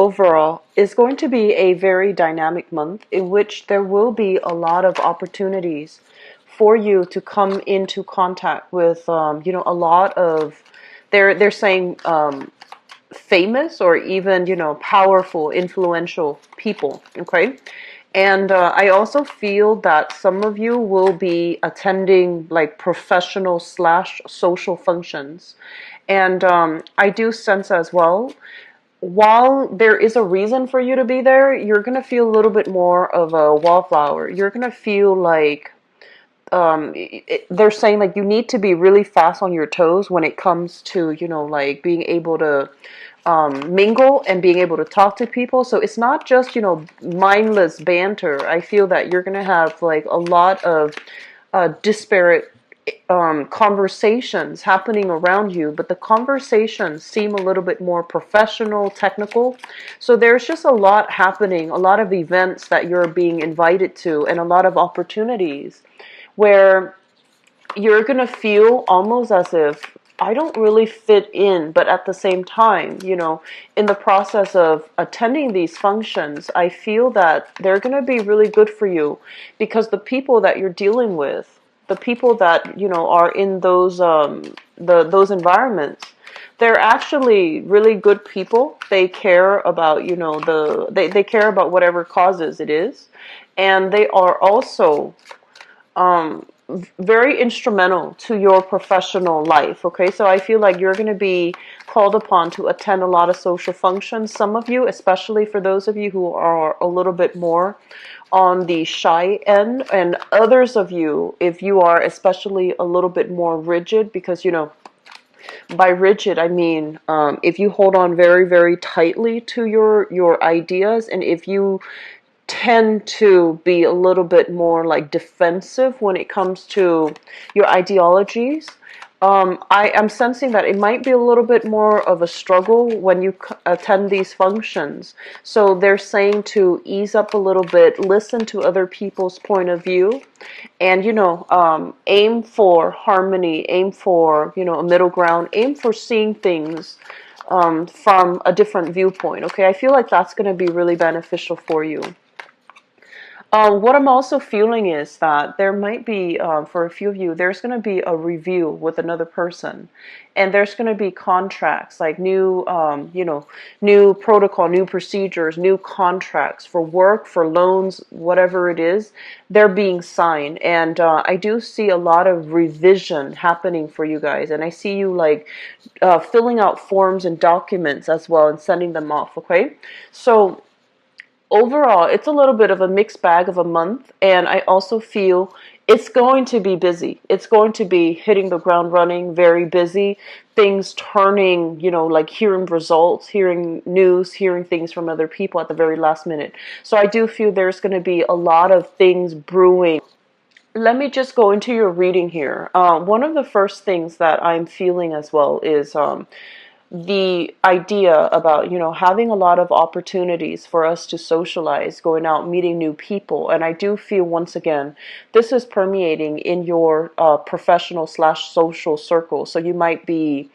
overall is going to be a very dynamic month in which there will be a lot of opportunities for you to come into contact with, a lot of, they're saying, famous or even, powerful, influential people. Okay. And I also feel that some of you will be attending like professional slash social functions. And I do sense as well, while there is a reason for you to be there, you're going to feel a little bit more of a wallflower. You're going to feel like they're saying like you need to be really fast on your toes when it comes to, like being able to mingle and being able to talk to people. So it's not just, mindless banter. I feel that you're going to have like a lot of disparate conversations happening around you, but the conversations seem a little bit more professional, technical. So there's just a lot happening, a lot of events that you're being invited to, and a lot of opportunities where you're going to feel almost as if I don't really fit in, but at the same time, in the process of attending these functions, I feel that they're going to be really good for you because the people that you're dealing with, the people that, are in those environments, they're actually really good people. They care about, they care about whatever causes it is. And they are also very instrumental to your professional life. Okay, so I feel like you're going to be called upon to attend a lot of social functions. Some of you, especially for those of you who are a little bit more on the shy end, and others of you, if you are especially a little bit more rigid, because by rigid I mean if you hold on very, very tightly to your ideas, and if you tend to be a little bit more like defensive when it comes to your ideologies. I am sensing that it might be a little bit more of a struggle when you attend these functions. So they're saying to ease up a little bit, listen to other people's point of view, and aim for harmony, aim for a middle ground, aim for seeing things from a different viewpoint. Okay, I feel like that's going to be really beneficial for you. What I'm also feeling is that there might be, for a few of you, there's going to be a review with another person, and there's going to be contracts, like new, new protocol, new procedures, new contracts for work, for loans, whatever it is, they're being signed. And I do see a lot of revision happening for you guys, and I see you like filling out forms and documents as well and sending them off. Okay, so overall, it's a little bit of a mixed bag of a month, and I also feel it's going to be busy. It's going to be hitting the ground running, very busy, things turning, like hearing results, hearing news, hearing things from other people at the very last minute. So I do feel there's going to be a lot of things brewing. Let me just go into your reading here. One of the first things that I'm feeling as well is the idea about, having a lot of opportunities for us to socialize, going out, meeting new people. And I do feel, once again, this is permeating in your professional slash social circle. So you might be,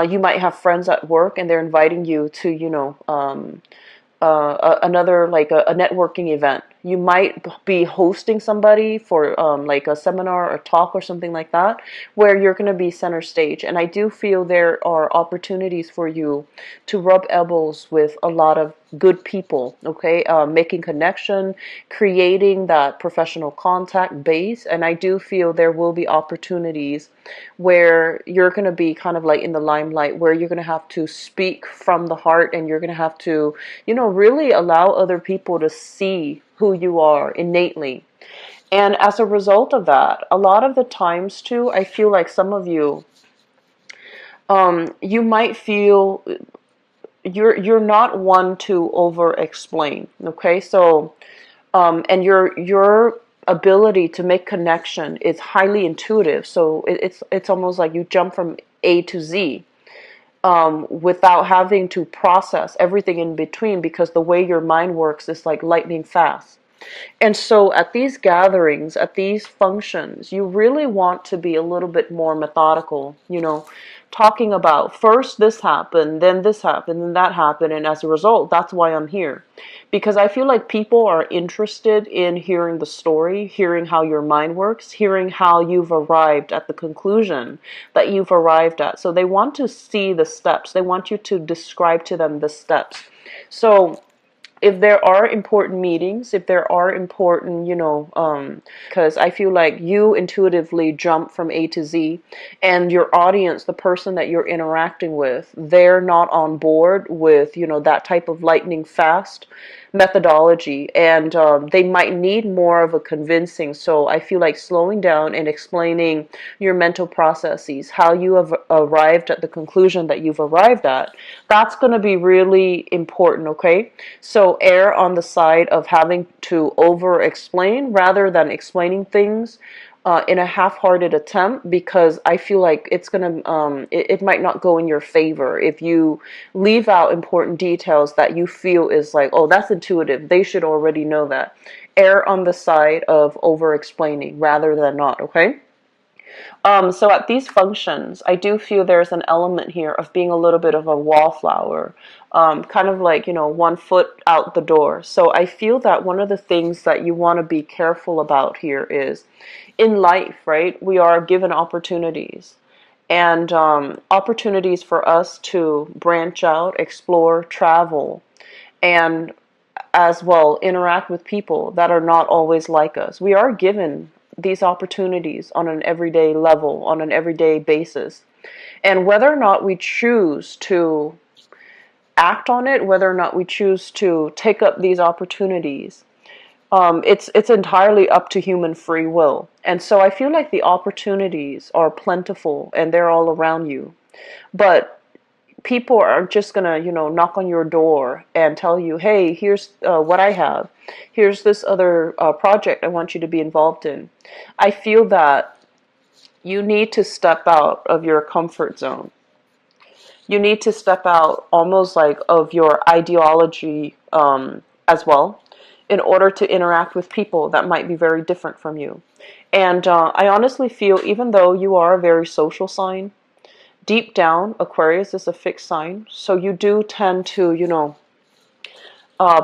you might have friends at work and they're inviting you to, another, like a networking event. You might be hosting somebody for like a seminar or talk or something like that, where you're going to be center stage. And I do feel there are opportunities for you to rub elbows with a lot of good people, okay? Making connection, creating that professional contact base. And I do feel there will be opportunities where you're going to be kind of like in the limelight, where you're going to have to speak from the heart, and you're going to have to, really allow other people to see who you are innately. And as a result of that, a lot of the times too, I feel like some of you, you might feel you're not one to over explain. Okay, so and your ability to make connection is highly intuitive. So it's almost like you jump from A to Z without having to process everything in between, because the way your mind works is like lightning fast. And so at these gatherings, at these functions, you really want to be a little bit more methodical, talking about first this happened, then this happened, then that happened, and as a result, that's why I'm here. Because I feel like people are interested in hearing the story, hearing how your mind works, hearing how you've arrived at the conclusion that you've arrived at. So they want to see the steps. They want you to describe to them the steps. So if there are important meetings, if there are important, because I feel like you intuitively jump from A to Z, and your audience, the person that you're interacting with, they're not on board with, that type of lightning fast methodology, and they might need more of a convincing. So I feel like slowing down and explaining your mental processes, how you have arrived at the conclusion that you've arrived at, that's going to be really important, okay? So err on the side of having to over explain rather than explaining things in a half-hearted attempt, because I feel like it's gonna it might not go in your favor if you leave out important details that you feel is like, oh, that's intuitive, they should already know that. Err on the side of over explaining rather than not, okay? So at these functions, I do feel there's an element here of being a little bit of a wallflower, kind of like, 1 foot out the door. So I feel that one of the things that you want to be careful about here is, in life, right, we are given opportunities. And opportunities for us to branch out, explore, travel, and as well interact with people that are not always like us. We are given these opportunities on an everyday level, on an everyday basis. And whether or not we choose to act on it, whether or not we choose to take up these opportunities, it's entirely up to human free will. And so I feel like the opportunities are plentiful and they're all around you. But people aren't just gonna, knock on your door and tell you, hey, here's what I have. Here's this other project I want you to be involved in. I feel that you need to step out of your comfort zone. You need to step out almost like of your ideology as well, in order to interact with people that might be very different from you. And I honestly feel, even though you are a very social sign, deep down, Aquarius is a fixed sign, so you do tend to,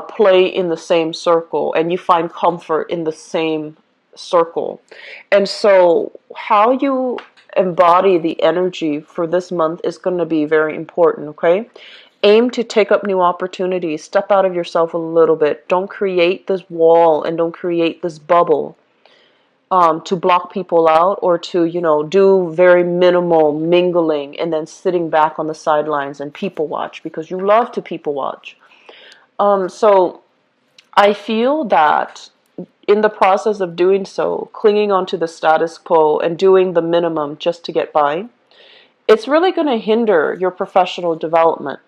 play in the same circle, and you find comfort in the same circle. And so how you embody the energy for this month is going to be very important, okay? Aim to take up new opportunities. Step out of yourself a little bit. Don't create this wall and don't create this bubble to block people out, or to, do very minimal mingling and then sitting back on the sidelines and people watch, because you love to people watch. So I feel that in the process of doing so, clinging onto the status quo and doing the minimum just to get by, it's really going to hinder your professional development.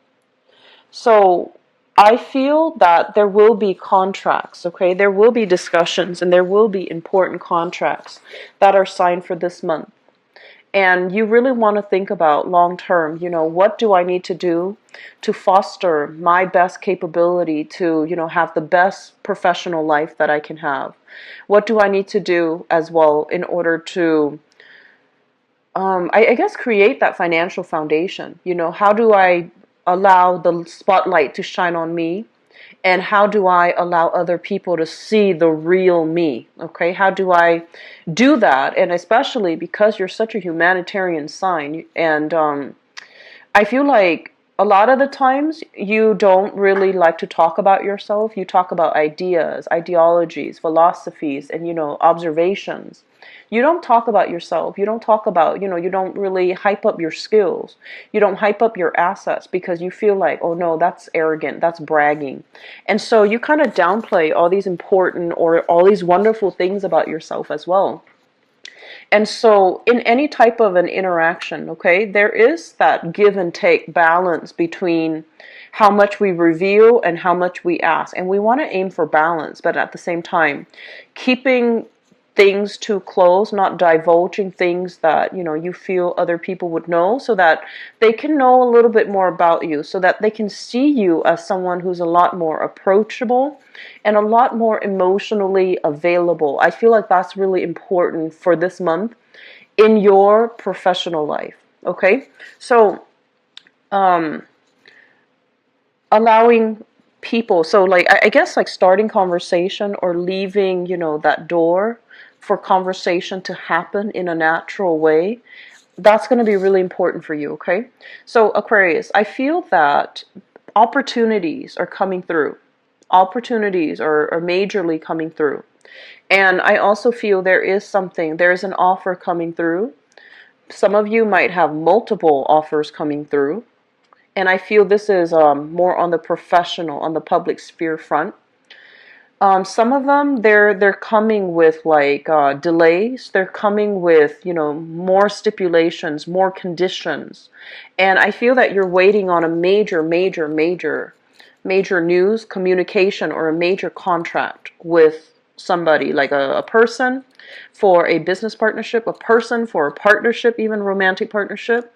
So I feel that there will be contracts, okay? There will be discussions and there will be important contracts that are signed for this month. And you really want to think about long term, what do I need to do to foster my best capability to, have the best professional life that I can have? What do I need to do as well in order to, I guess, create that financial foundation? How do I allow the spotlight to shine on me? And how do I allow other people to see the real me? Okay, how do I do that? And especially because you're such a humanitarian sign, and I feel like a lot of the times you don't really like to talk about yourself. You talk about ideas, ideologies, philosophies, and observations. You don't talk about yourself. You don't talk about, you don't really hype up your skills. You don't hype up your assets because you feel like, oh no, that's arrogant, that's bragging. And so you kind of downplay all these important or all these wonderful things about yourself as well. And so in any type of an interaction, okay, there is that give and take balance between how much we reveal and how much we ask. And we want to aim for balance, but at the same time, keeping things too close, not divulging things that, you feel other people would know, so that they can know a little bit more about you, so that they can see you as someone who's a lot more approachable and a lot more emotionally available. I feel like that's really important for this month in your professional life. Okay? So, allowing people, so like I guess like starting conversation or leaving, you know, that door for conversation to happen in a natural way, that's going to be really important for you. Okay, so Aquarius, I feel that opportunities are coming through. Opportunities are majorly coming through, and I also feel there's an offer coming through. Some of you might have multiple offers coming through, and I feel this is more on the professional, on the public sphere front. Some of them, they're coming with like delays. They're coming with, you know, more stipulations, more conditions, and I feel that you're waiting on a major news, communication, or a major contract with somebody, like a person for a business partnership, a person for a partnership, even romantic partnership.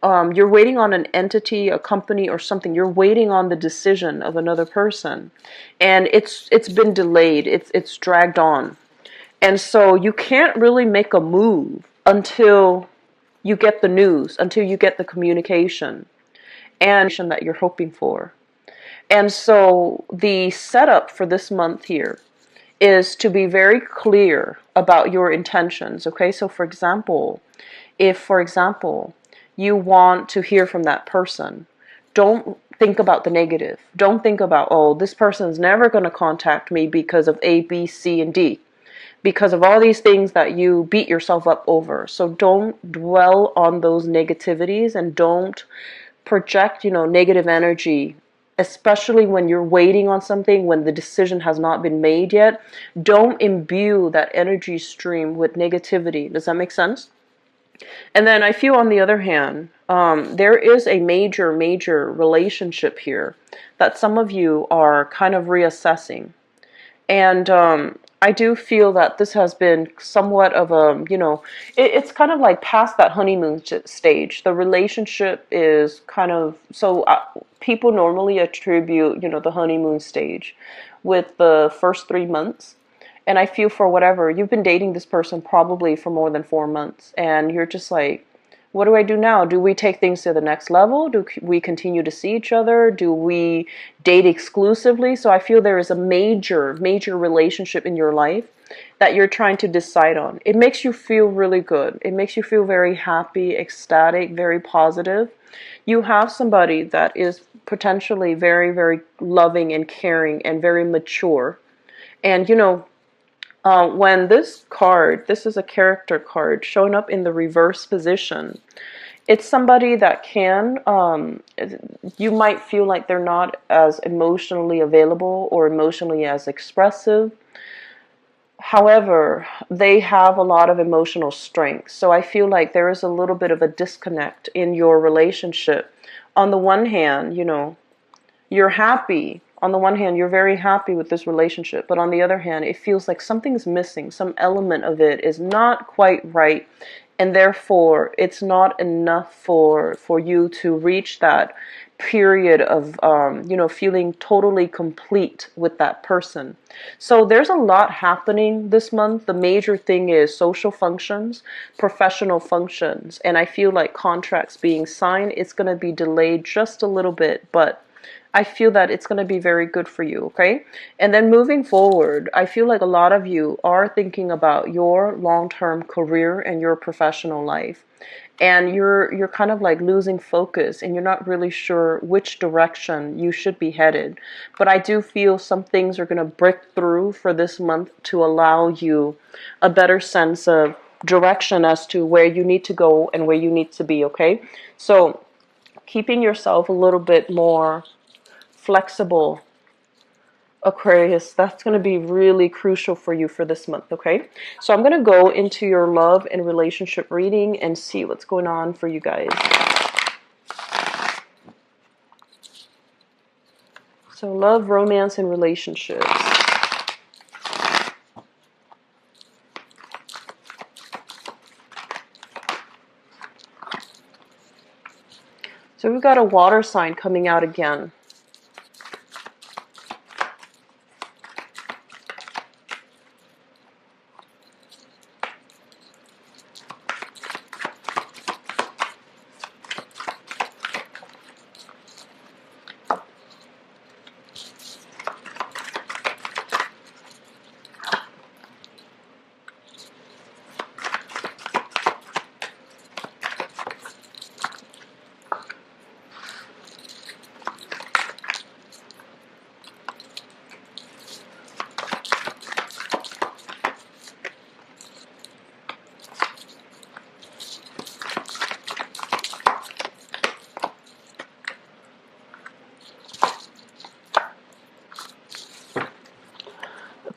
You're waiting on an entity, a company, or something. You're waiting on the decision of another person, and it's been delayed. It's dragged on, and so you can't really make a move until you get the news, until you get the communication and that you're hoping for. And so the setup for this month here is to be very clear about your intentions. Okay, so for example, if, for example, you want to hear from that person, don't think about the negative. Don't think about, oh, this person's never going to contact me because of A, B, C, and D, because of all these things that you beat yourself up over. So don't dwell on those negativities, and don't project, you know, negative energy, especially when you're waiting on something, when the decision has not been made yet. Don't imbue that energy stream with negativity. Does that make sense? And then I feel, on the other hand, there is a major relationship here that some of you are kind of reassessing. And I do feel that this has been somewhat of a, you know, it's kind of like past that honeymoon stage. The relationship is kind of, so people normally attribute, you know, the honeymoon stage with the first 3 months. And I feel, for whatever, you've been dating this person probably for more than 4 months, and you're just like, what do I do now? Do we take things to the next level? Do we continue to see each other? Do we date exclusively? So I feel there is a major relationship in your life that you're trying to decide on. It makes you feel really good. It makes you feel very happy, ecstatic, very positive. You have somebody that is potentially very loving and caring and very mature. And, you know, when this card, this is a character card, showing up in the reverse position, it's somebody that can, you might feel like they're not as emotionally available or emotionally as expressive. However, they have a lot of emotional strength. So I feel like there is a little bit of a disconnect in your relationship. On the one hand, you know, you're happy. On the one hand, you're very happy with this relationship, but on the other hand, it feels like something's missing. Some element of it is not quite right, and therefore it's not enough for you to reach that period of you know, feeling totally complete with that person. So there's a lot happening this month. The major thing is social functions, professional functions, and I feel like contracts being signed. It's going to be delayed just a little bit, but I feel that it's going to be very good for you, okay? And then moving forward, I feel like a lot of you are thinking about your long-term career and your professional life. And you're kind of like losing focus, and you're not really sure which direction you should be headed. But I do feel some things are going to break through for this month to allow you a better sense of direction as to where you need to go and where you need to be, okay? So keeping yourself a little bit more flexible, Aquarius, that's going to be really crucial for you for this month, okay? So I'm going to go into your love and relationship reading and see what's going on for you guys. So love, romance, and relationships. So we've got a water sign coming out again.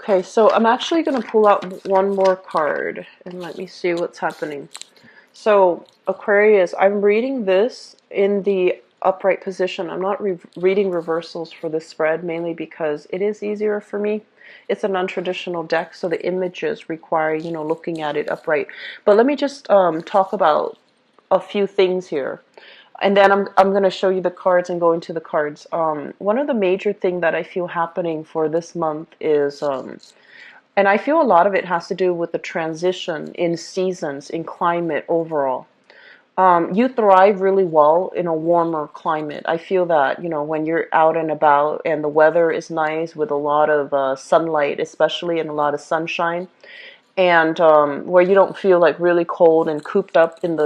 Okay, so I'm actually going to pull out one more card and let me see what's happening. So, Aquarius, I'm reading this in the upright position. I'm not reading reversals for this spread, mainly because it is easier for me. It's a non-traditional deck, so the images require, looking at it upright. But let me just talk about a few things here. And then I'm going to show you the cards and go into the cards. One of the major thing that I feel happening for this month is, and I feel a lot of it has to do with the transition in seasons, in climate overall. You thrive really well in a warmer climate. I feel that, when you're out and about and the weather is nice with a lot of sunlight, especially, and a lot of sunshine, and where you don't feel like really cold and cooped up in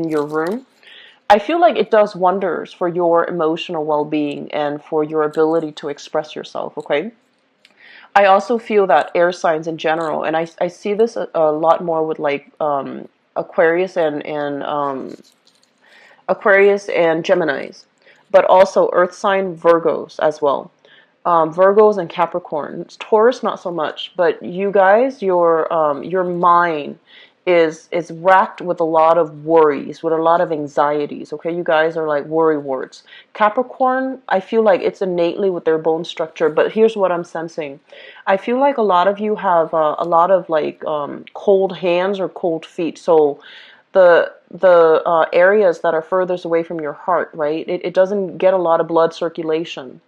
your room. I feel like it does wonders for your emotional well-being and for your ability to express yourself, okay? I also feel that air signs in general, and I see this a lot more with like Aquarius Aquarius and Geminis, but also Earth sign Virgos as well. Virgos and Capricorn. Taurus not so much, but you guys, your mind is racked with a lot of worries, with a lot of anxieties. Okay, you guys are like worry warts. Capricorn, I feel like it's innately with their bone structure, but here's what I'm sensing. I feel like a lot of you have a lot of like cold hands or cold feet. So the areas that are furthest away from your heart, right? It doesn't get a lot of blood circulation.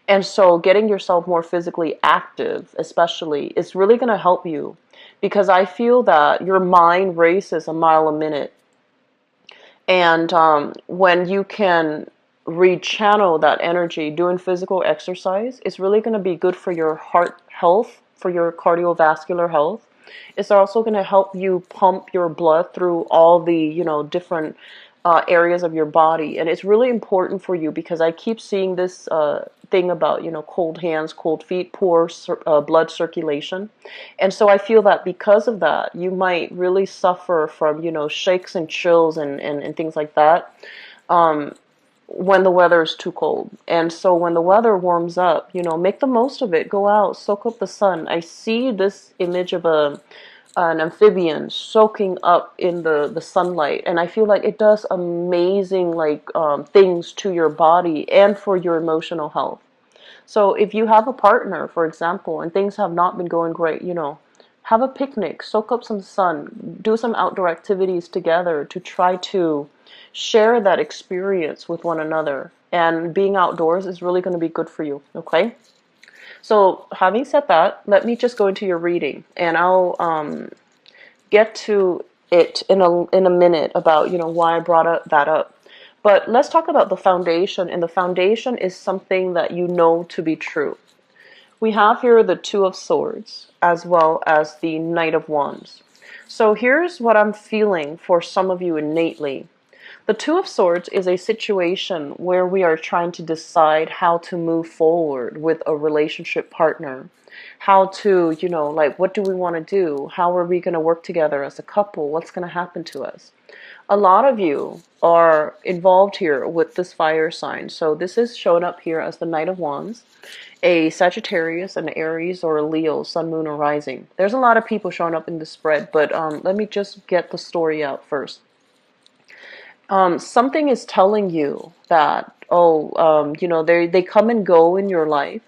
And so getting yourself more physically active, especially, is really going to help you, because I feel that your mind races a mile a minute. And when you can rechannel that energy doing physical exercise, it's really going to be good for your heart health, for your cardiovascular health. It's also going to help you pump your blood through all the, different areas of your body. And it's really important for you because I keep seeing this thing about, cold hands, cold feet, poor blood circulation. And so I feel that because of that, you might really suffer from, shakes and chills and things like that. When the weather is too cold. And so when the weather warms up, make the most of it. Go out, soak up the sun. I see this image of an amphibian soaking up in the sunlight, and I feel like it does amazing things to your body and for your emotional health. So if you have a partner, for example, and things have not been going great, have a picnic, soak up some sun, do some outdoor activities together to try to share that experience with one another. And being outdoors is really going to be good for you, okay? So having said that, let me just go into your reading, and I'll get to it in a minute about why I brought that up. But let's talk about the foundation, and the foundation is something that you know to be true. We have here the Two of Swords as well as the Knight of Wands. So here's what I'm feeling for some of you innately. The Two of Swords is a situation where we are trying to decide how to move forward with a relationship partner. How to, what do we want to do? How are we going to work together as a couple? What's going to happen to us? A lot of you are involved here with this fire sign. So this is shown up here as the Knight of Wands, a Sagittarius, an Aries, or a Leo, Sun, Moon, or Rising. There's a lot of people showing up in the spread, but let me just get the story out first. Something is telling you that, they come and go in your life,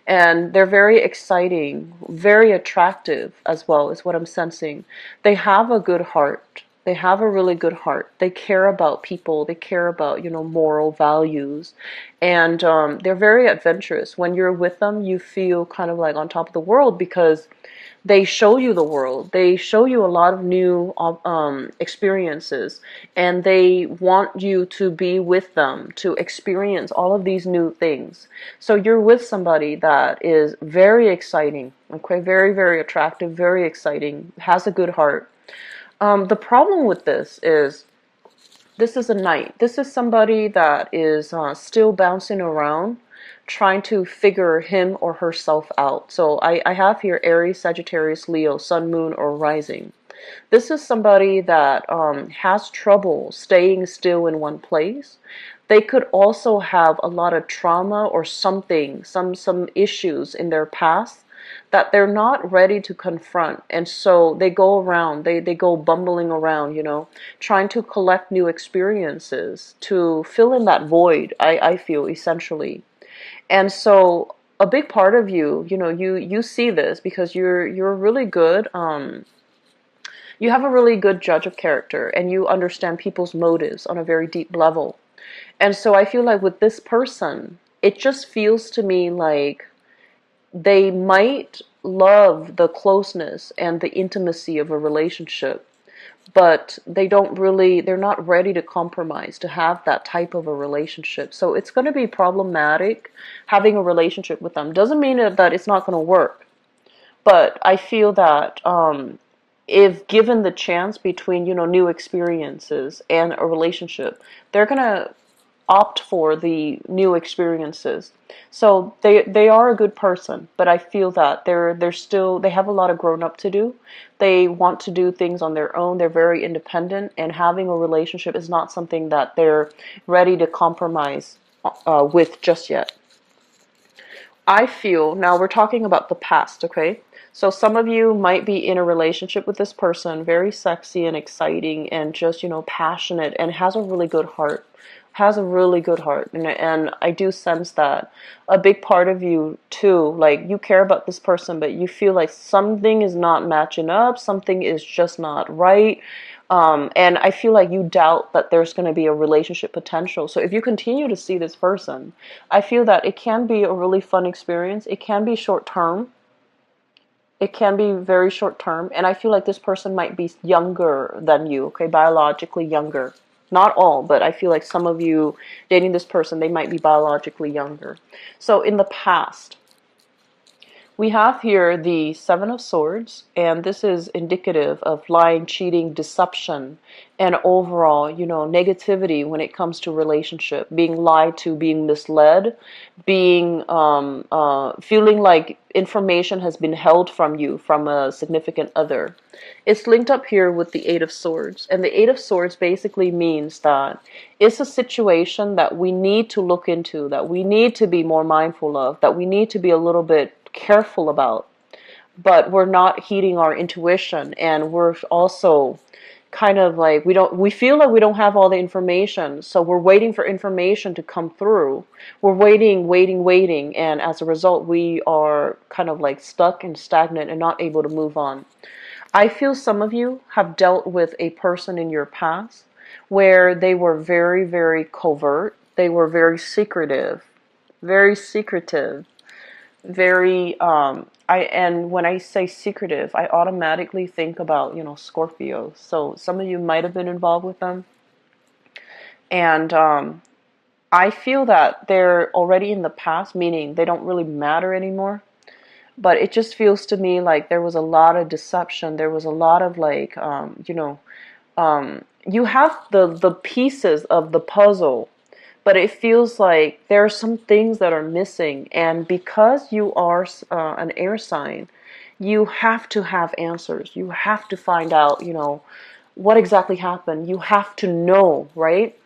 and they're very exciting, very attractive as well, is what I'm sensing. They have a good heart. They have a really good heart. They care about people. They care about, moral values. And they're very adventurous. When you're with them, you feel kind of like on top of the world because they show you the world. They show you a lot of new experiences, and they want you to be with them to experience all of these new things. So you're with somebody that is very exciting, okay, very, very attractive, very exciting, has a good heart. The problem with this is a knight. This is somebody that is still bouncing around, trying to figure him or herself out. So I have here Aries, Sagittarius, Leo, Sun, Moon, or Rising. This is somebody that has trouble staying still in one place. They could also have a lot of trauma or something, some issues in their past that they're not ready to confront. And so they go around, they go bumbling around, trying to collect new experiences to fill in that void, I feel, essentially. And so a big part of you, you see this because you're really good. You have a really good judge of character, and you understand people's motives on a very deep level. And so I feel like with this person, it just feels to me like they might love the closeness and the intimacy of a relationship, but they're not ready to compromise to have that type of a relationship. So it's going to be problematic having a relationship with them. Doesn't mean that it's not going to work, but I feel that if given the chance between, new experiences and a relationship, they're going to opt for the new experiences. So they are a good person, but I feel that they have a lot of grown up to do. They want to do things on their own. They're very independent, and having a relationship is not something that they're ready to compromise with just yet. I feel, now we're talking about the past, okay? So some of you might be in a relationship with this person, very sexy and exciting and just, passionate, and has a really good heart. Has a really good heart. And I do sense that a big part of you too, like you care about this person, but you feel like something is not matching up, something is just not right. And I feel like you doubt that there's going to be a relationship potential. So if you continue to see this person, I feel that it can be a really fun experience. It can be short term. It can be very short term. And I feel like this person might be younger than you, okay, biologically younger. Not all, but I feel like some of you dating this person, they might be biologically younger. So in the past, we have here the Seven of Swords, and this is indicative of lying, cheating, deception, and overall, negativity when it comes to relationship, being lied to, being misled, being feeling like information has been held from you from a significant other. It's linked up here with the Eight of Swords, and the Eight of Swords basically means that it's a situation that we need to look into, that we need to be more mindful of, that we need to be a little bit careful about, but we're not heeding our intuition, and we're also kind of like we feel like we don't have all the information, so we're waiting for information to come through. We're waiting, and as a result we are kind of like stuck and stagnant and not able to move on. I feel some of you have dealt with a person in your past where they were very, very covert, they were very secretive, very secretive, very and when I say secretive, I automatically think about, Scorpios. So some of you might have been involved with them, and I feel that they're already in the past, meaning they don't really matter anymore. But it just feels to me like there was a lot of deception. There was a lot of like you have the pieces of the puzzle, but it feels like there are some things that are missing. And because you are an air sign, you have to have answers. You have to find out, what exactly happened. You have to know, right?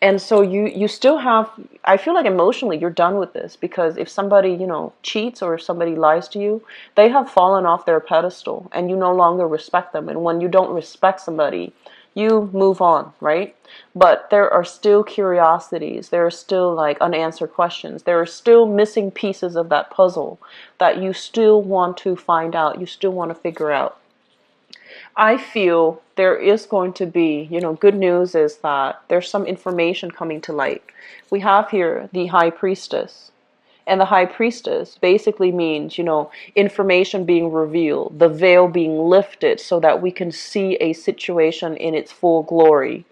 And so you still have, I feel like emotionally you're done with this, because if somebody, cheats or if somebody lies to you, they have fallen off their pedestal and you no longer respect them. And when you don't respect somebody, you move on, right? But there are still curiosities. There are still like unanswered questions. There are still missing pieces of that puzzle that you still want to find out. You still want to figure out. I feel there is going to be, good news is that there's some information coming to light. We have here the High Priestess. And the High Priestess basically means, information being revealed, the veil being lifted so that we can see a situation in its full glory,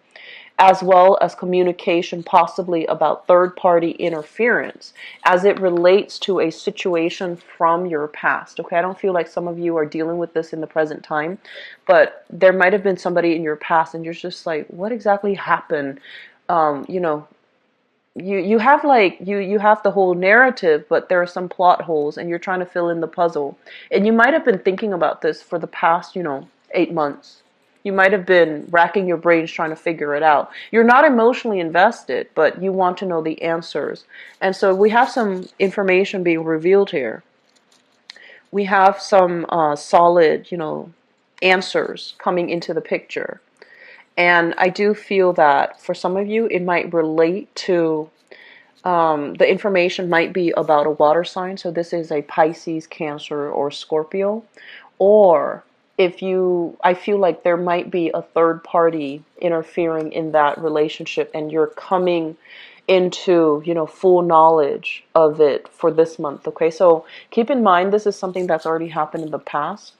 as well as communication possibly about third-party interference as it relates to a situation from your past. Okay, I don't feel like some of you are dealing with this in the present time, but there might have been somebody in your past and you're just like, what exactly happened? You have like you have the whole narrative, but there are some plot holes and you're trying to fill in the puzzle. And you might have been thinking about this for the past, 8 months. You might have been racking your brains trying to figure it out. You're not emotionally invested, but you want to know the answers. And so we have some information being revealed here. we have some solid, answers coming into the picture. And I do feel that for some of you, it might relate to the information might be about a water sign. So this is a Pisces, Cancer, or Scorpio. Or if you, I feel like there might be a third party interfering in that relationship and you're coming into, full knowledge of it for this month. Okay, so keep in mind this is something that's already happened in the past.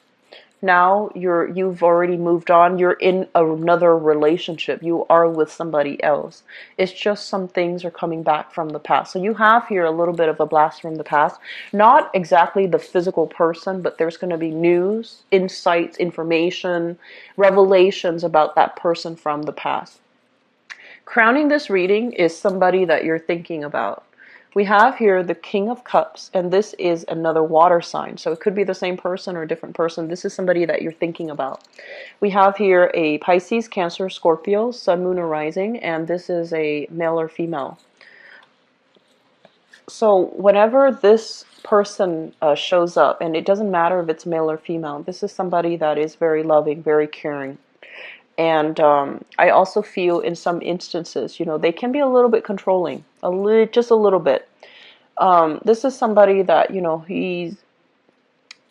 Now you've already moved on. You're in another relationship. You are with somebody else. It's just some things are coming back from the past. So you have here a little bit of a blast from the past. Not exactly the physical person, but there's going to be news, insights, information, revelations about that person from the past. Crowning this reading is somebody that you're thinking about. We have here the King of Cups, and this is another water sign. So it could be the same person or a different person. This is somebody that you're thinking about. We have here a Pisces, Cancer, Scorpio, Sun, Moon, or Rising, and this is a male or female. So whenever this person shows up, and it doesn't matter if it's male or female, this is somebody that is very loving, very caring. And I also feel in some instances, they can be a little bit controlling, just a little bit. This is somebody that,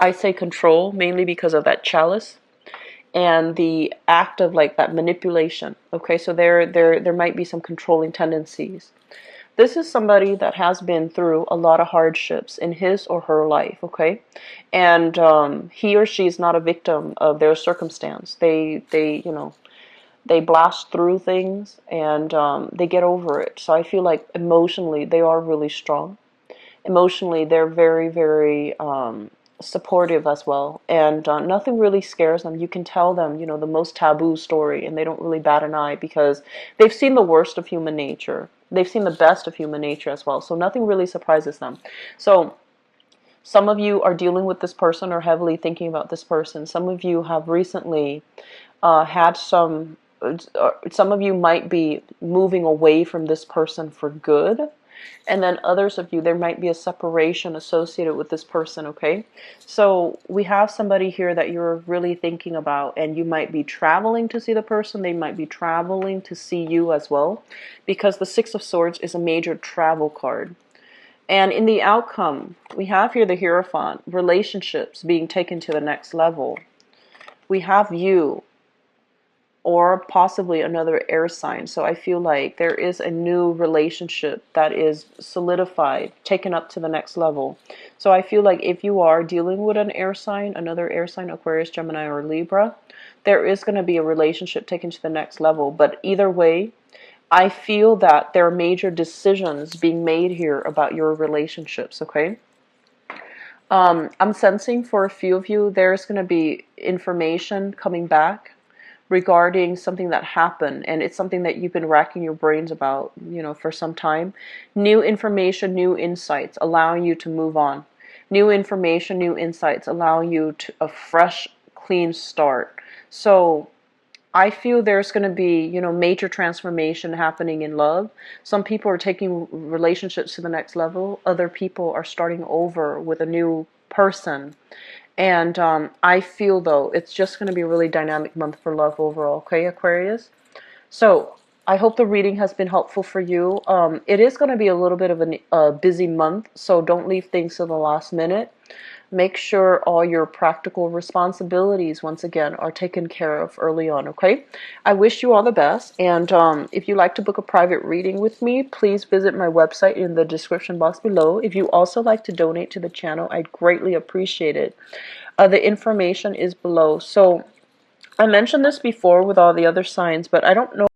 I say control mainly because of that chalice and the act of like that manipulation. Okay, so there might be some controlling tendencies. This is somebody that has been through a lot of hardships in his or her life, okay? And he or she is not a victim of their circumstance. They blast through things and they get over it. So I feel like emotionally they are really strong. Emotionally they're very, very supportive as well. And nothing really scares them. You can tell them, the most taboo story and they don't really bat an eye because they've seen the worst of human nature. They've seen the best of human nature as well. So nothing really surprises them. So some of you are dealing with this person or heavily thinking about this person. Some of you have recently had some of you might be moving away from this person for good. And then others of you, there might be a separation associated with this person, okay? So we have somebody here that you're really thinking about, and you might be traveling to see the person. They might be traveling to see you as well, because the Six of Swords is a major travel card. And in the outcome, we have here the Hierophant, relationships being taken to the next level. We have you, or possibly another air sign. So I feel like there is a new relationship that is solidified, taken up to the next level. So I feel like if you are dealing with an air sign, another air sign, Aquarius, Gemini, or Libra, there is going to be a relationship taken to the next level. But either way, I feel that there are major decisions being made here about your relationships, okay? I'm sensing for a few of you, there's going to be information coming back regarding something that happened, and it's something that you've been racking your brains about, for some time. New information, new insights, allowing you to move on. New information, new insights, allowing you to a fresh, clean start. So I feel there's going to be, major transformation happening in love. Some people are taking relationships to the next level. Other people are starting over with a new person. And I feel, though, it's just going to be a really dynamic month for love overall. Okay, Aquarius? So I hope the reading has been helpful for you. It is going to be a little bit of a busy month, so don't leave things to the last minute. Make sure all your practical responsibilities, once again, are taken care of early on, okay? I wish you all the best, and if you'd like to book a private reading with me, please visit my website in the description box below. If you also like to donate to the channel, I'd greatly appreciate it. The information is below. So I mentioned this before with all the other signs, but I don't know